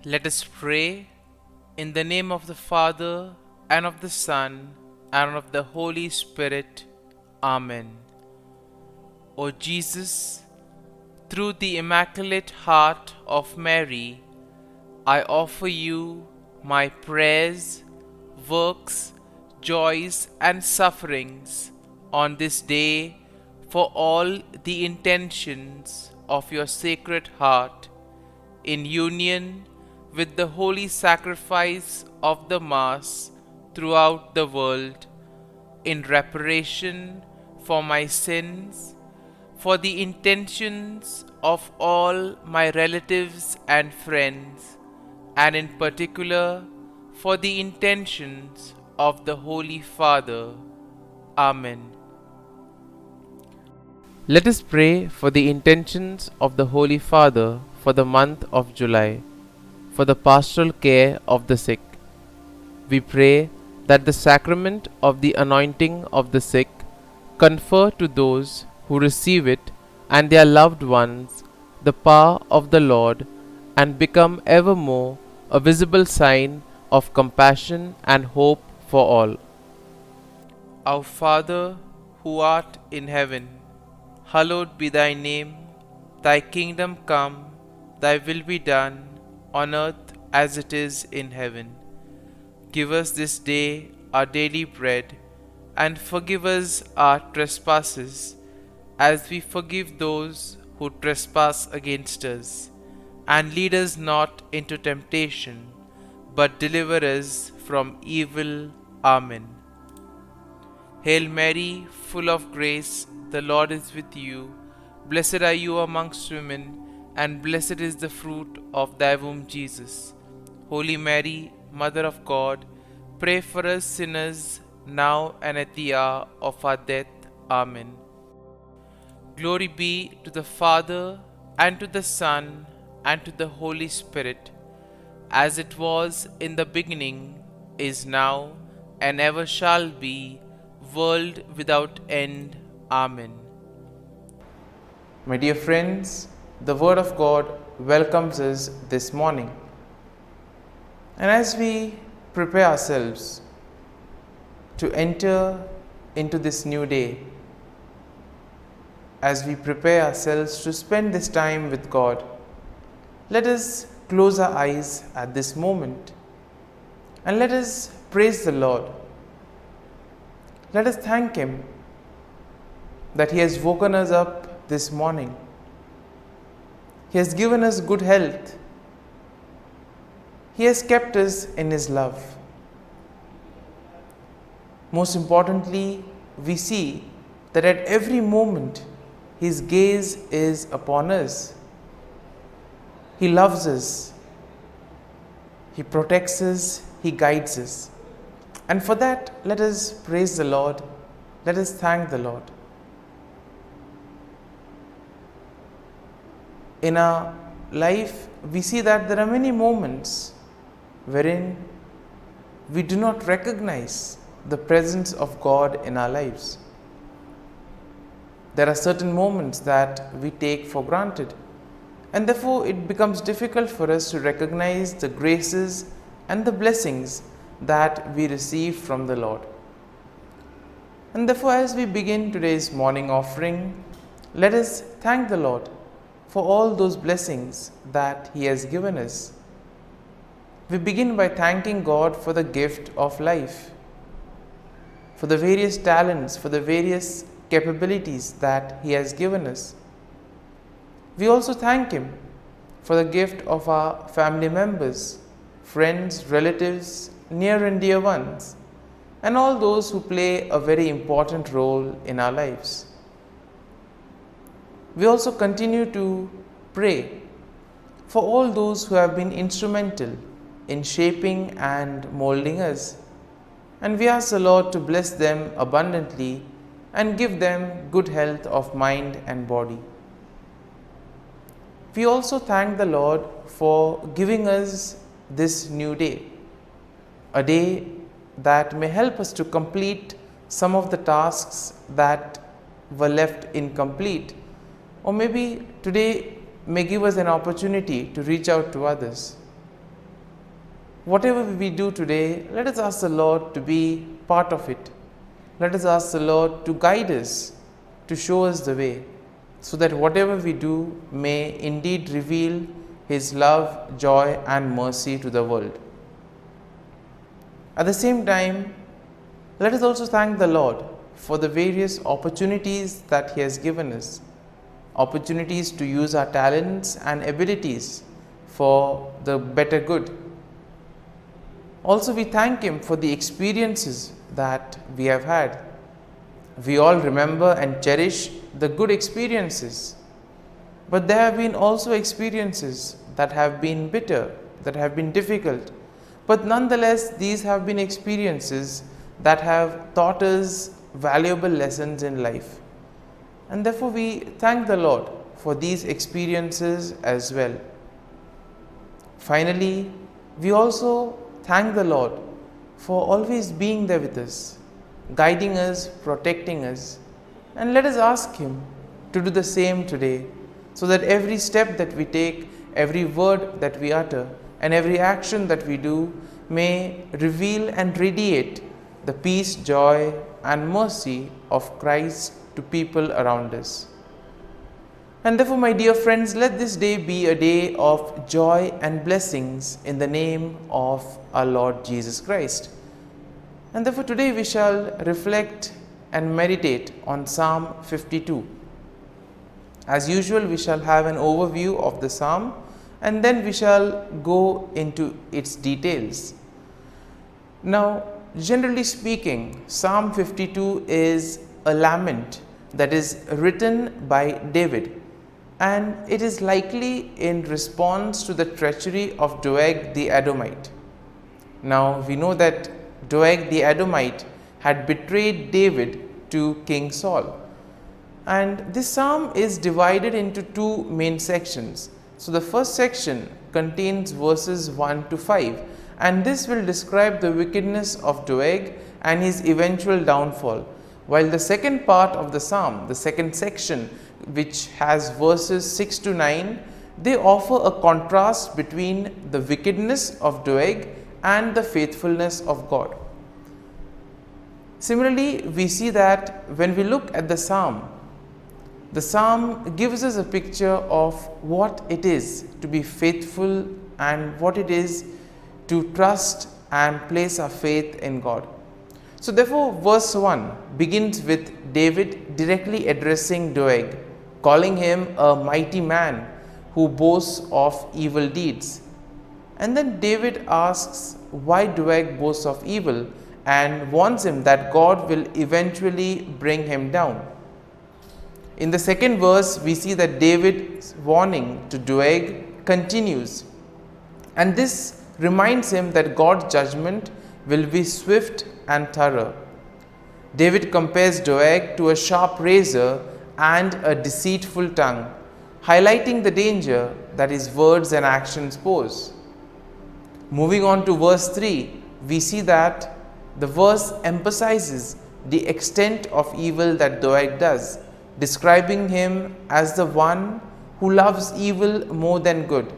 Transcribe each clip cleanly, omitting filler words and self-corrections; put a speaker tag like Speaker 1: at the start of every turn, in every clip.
Speaker 1: Let us pray in the name of the Father, and of the Son, and of the Holy Spirit. Amen. O Jesus, through the Immaculate Heart of Mary, I offer you my prayers, works, joys, and sufferings on this day for all the intentions of your Sacred Heart, in union with the holy sacrifice of the Mass throughout the world, in reparation for my sins, for the intentions of all my relatives and friends, and in particular for the intentions of the Holy Father. Amen. Let us pray for the intentions of the Holy Father for the month of July, for the pastoral care of the sick. We pray that the sacrament of the anointing of the sick confer to those who receive it and their loved ones the power of the Lord, and become evermore a visible sign of compassion and hope for all. Our Father, who art in heaven, hallowed be thy name. Thy kingdom come, thy will be done, on earth as it is in heaven. Give us this day our daily bread, and forgive us our trespasses, as we forgive those who trespass against us. And lead us not into temptation, but deliver us from evil. Amen. Hail Mary, full of grace, the Lord is with you. Blessed are you amongst women, and blessed is the fruit of thy womb, Jesus. Holy Mary, Mother of God, pray for us sinners, now and at the hour of our death. Amen. Glory be to the Father, and to the Son, and to the Holy Spirit, as it was in the beginning, is now, and ever shall be, world without end. Amen. My dear friends, the Word of God welcomes us this morning. And as we prepare ourselves to enter into this new day, as we prepare ourselves to spend this time with God, let us close our eyes at this moment and let us praise the Lord. Let us thank Him that He has woken us up this morning. He has given us good health. He has kept us in His love. Most importantly, we see that at every moment His gaze is upon us. He loves us. He protects us. He guides us. And for that, let us praise the Lord. Let us thank the Lord. In our life, we see that there are many moments wherein we do not recognize the presence of God in our lives. There are certain moments that we take for granted, and therefore it becomes difficult for us to recognize the graces and the blessings that we receive from the Lord. And therefore, as we begin today's morning offering, let us thank the Lord for all those blessings that He has given us. We begin by thanking God for the gift of life, for the various talents, for the various capabilities that He has given us. We also thank Him for the gift of our family members, friends, relatives, near and dear ones, and all those who play a very important role in our lives. We also continue to pray for all those who have been instrumental in shaping and molding us, and we ask the Lord to bless them abundantly and give them good health of mind and body. We also thank the Lord for giving us this new day, a day that may help us to complete some of the tasks that were left incomplete, or maybe today may give us an opportunity to reach out to others. whatever we do today, let us ask the Lord to be part of it. Let us ask the Lord to guide us, to show us the way, so that whatever we do may indeed reveal His love, joy and mercy to the world. At the same time, let us also thank the Lord for the various opportunities that He has given us, opportunities to use our talents and abilities for the better good. Also, we thank Him for the experiences that we have had. We all remember and cherish the good experiences, but there have been also experiences that have been bitter, that have been difficult, but nonetheless these have been experiences that have taught us valuable lessons in life. And therefore we thank the Lord for these experiences as well. Finally, we also thank the Lord for always being there with us, guiding us, protecting us, and let us ask Him to do the same today, so that every step that we take, every word that we utter, and every action that we do may reveal and radiate the peace, joy and mercy of Christ to people around us. And therefore, my dear friends, let this day be a day of joy and blessings in the name of our Lord Jesus Christ. And therefore today we shall reflect and meditate on Psalm 52. As usual, we shall have an overview of the psalm and then we shall go into its details. Now, generally speaking, Psalm 52 is a lament that is written by David, and it is likely in response to the treachery of Doeg the Edomite. Now, we know that Doeg the Edomite had betrayed David to King Saul. And this psalm is divided into two main sections. So the first section contains verses 1 to 5, and this will describe the wickedness of Doeg and his eventual downfall. While the second part of the psalm, the second section, which has verses 6 to 9, they offer a contrast between the wickedness of Doeg and the faithfulness of God. Similarly, we see that when we look at the psalm gives us a picture of what it is to be faithful and what it is to trust and place our faith in God. So therefore, verse 1 begins with David directly addressing Doeg, calling him a mighty man who boasts of evil deeds. And then David asks why Doeg boasts of evil and warns him that God will eventually bring him down. In the second verse, we see that David's warning to Doeg continues, and this reminds him that God's judgment will be swift and thorough. David compares Doeg to a sharp razor and a deceitful tongue, highlighting the danger that his words and actions pose. Moving on to verse 3, we see that the verse emphasizes the extent of evil that Doeg does, describing him as the one who loves evil more than good,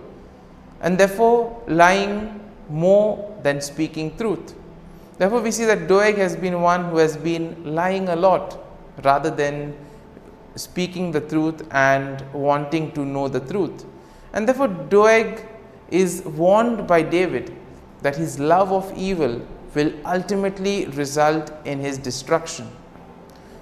Speaker 1: and therefore lying more than speaking truth. Therefore, we see that Doeg has been one who has been lying a lot rather than speaking the truth and wanting to know the truth. And therefore, Doeg is warned by David that his love of evil will ultimately result in his destruction.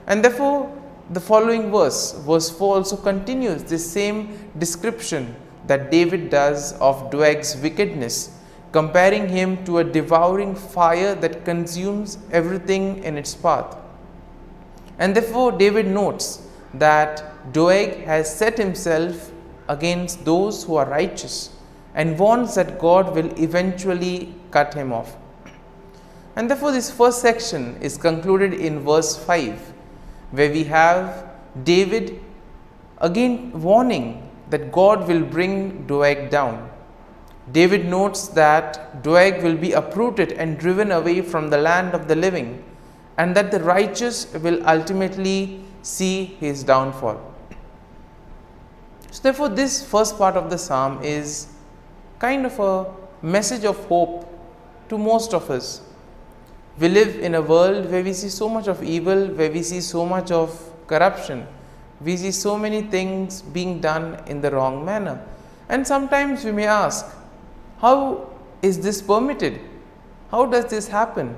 Speaker 1: And therefore, the following verse 4 also continues this same description that David does of Doeg's wickedness, comparing him to a devouring fire that consumes everything in its path. And therefore, David notes that Doeg has set himself against those who are righteous and warns that God will eventually cut him off. And therefore, this first section is concluded in verse 5, where we have David again warning that God will bring Doeg down. David notes that Doeg will be uprooted and driven away from the land of the living, and that the righteous will ultimately see his downfall. So therefore, this first part of the psalm is kind of a message of hope to most of us. We live in a world where we see so much of evil, where we see so much of corruption. We see so many things being done in the wrong manner. And sometimes we may ask, how is this permitted? How does this happen?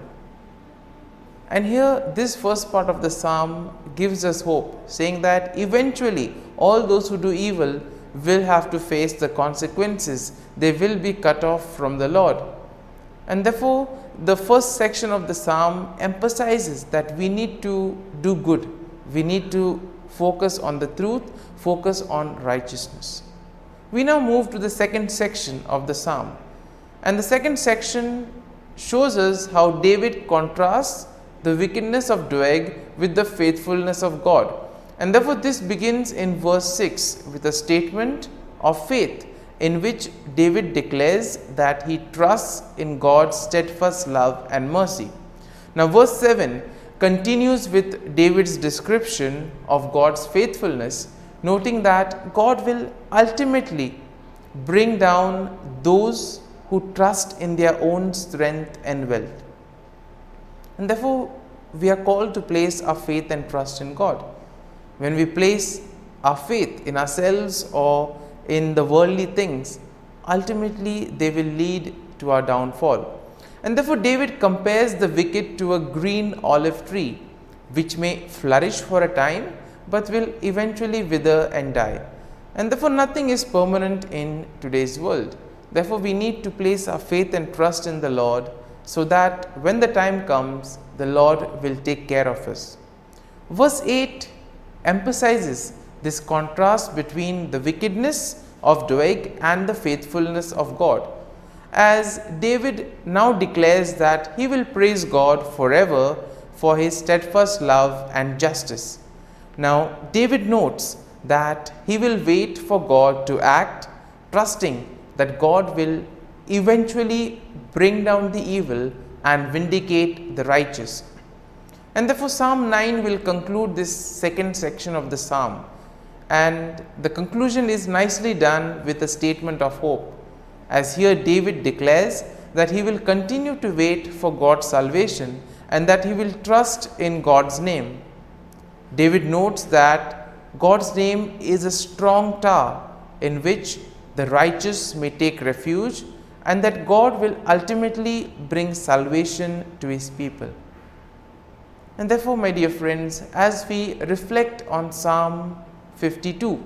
Speaker 1: And here, this first part of the psalm gives us hope, saying that eventually all those who do evil will have to face the consequences. They will be cut off from the Lord. And therefore, the first section of the psalm emphasizes that we need to do good. We need to focus on the truth, focus on righteousness. We now move to the second section of the psalm. And the second section shows us how David contrasts the wickedness of Doeg with the faithfulness of God. And therefore, this begins in verse 6 with a statement of faith in which David declares that he trusts in God's steadfast love and mercy. Now, verse 7 continues with David's description of God's faithfulness, noting that God will ultimately bring down those who trust in their own strength and wealth. And therefore, we are called to place our faith and trust in God. When we place our faith in ourselves or in the worldly things, ultimately they will lead to our downfall. And therefore, David compares the wicked to a green olive tree, which may flourish for a time, but will eventually wither and die. And therefore, nothing is permanent in today's world. Therefore, we need to place our faith and trust in the Lord, so that when the time comes, the Lord will take care of us. Verse 8 emphasizes this contrast between the wickedness of Doeg and the faithfulness of God, as David now declares that he will praise God forever for his steadfast love and justice. Now, David notes that he will wait for God to act, trusting that God will eventually bring down the evil and vindicate the righteous. And therefore, Psalm 9 will conclude this second section of the psalm. And the conclusion is nicely done with a statement of hope, as here David declares that he will continue to wait for God's salvation and that he will trust in God's name. David notes that God's name is a strong tower in which the righteous may take refuge, and that God will ultimately bring salvation to his people. And therefore, my dear friends, as we reflect on Psalm 52,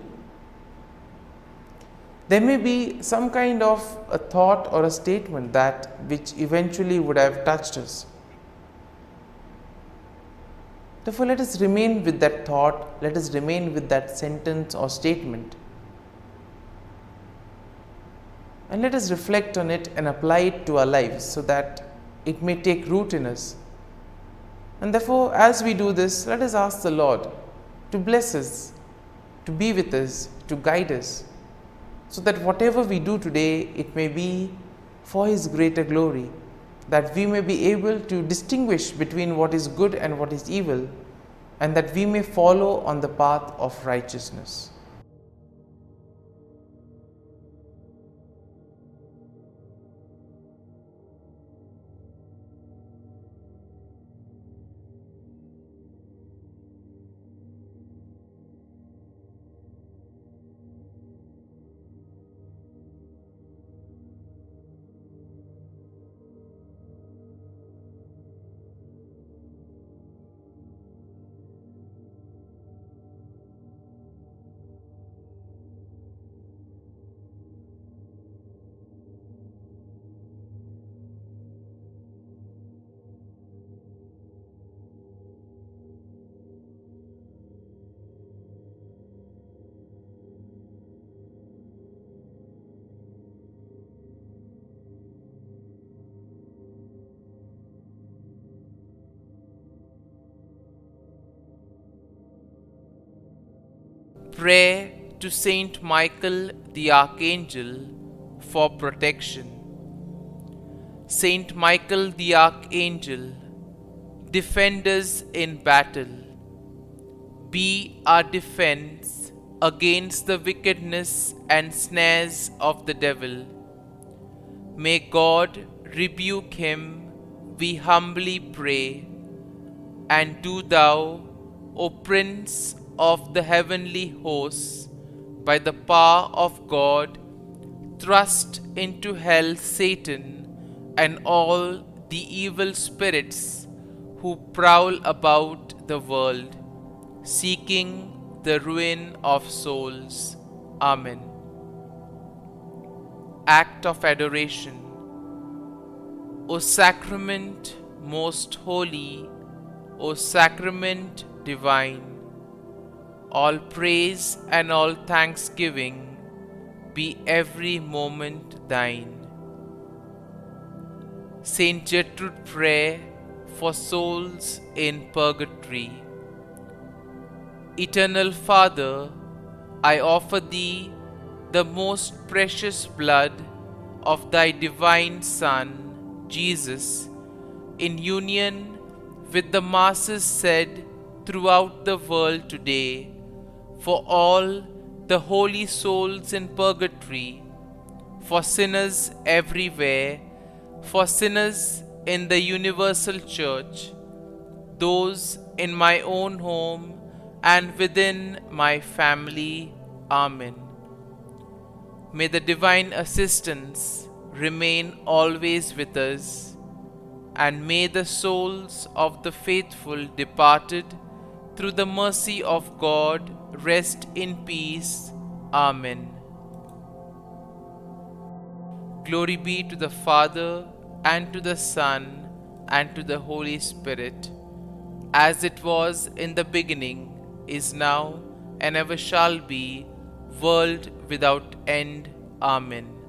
Speaker 1: there may be some kind of a thought or a statement that which eventually would have touched us. Therefore, let us remain with that thought, let us remain with that sentence or statement. And let us reflect on it and apply it to our lives so that it may take root in us. And therefore, as we do this, let us ask the Lord to bless us, to be with us, to guide us, so that whatever we do today, it may be for His greater glory, that we may be able to distinguish between what is good and what is evil, and that we may follow on the path of righteousness. Prayer to Saint Michael the Archangel for protection. Saint Michael the Archangel, defend us in battle. Be our defense against the wickedness and snares of the devil. May God rebuke him, we humbly pray. And do thou, O Prince of the heavenly hosts, by the power of God, thrust into hell Satan and all the evil spirits who prowl about the world, seeking the ruin of souls. Amen. Act of Adoration. O Sacrament most holy, O Sacrament divine, all praise and all thanksgiving be every moment thine. Saint Gertrude Prayer for souls in purgatory. Eternal Father, I offer Thee the most precious blood of Thy divine Son, Jesus, in union with the masses said throughout the world today, for all the holy souls in purgatory, for sinners everywhere, for sinners in the universal church, those in my own home and within my family. Amen. May the divine assistance remain always with us, and may the souls of the faithful departed through the mercy of God rest in peace. Amen. Glory be to the Father, and to the Son, and to the Holy Spirit, as it was in the beginning, is now, and ever shall be, world without end. Amen.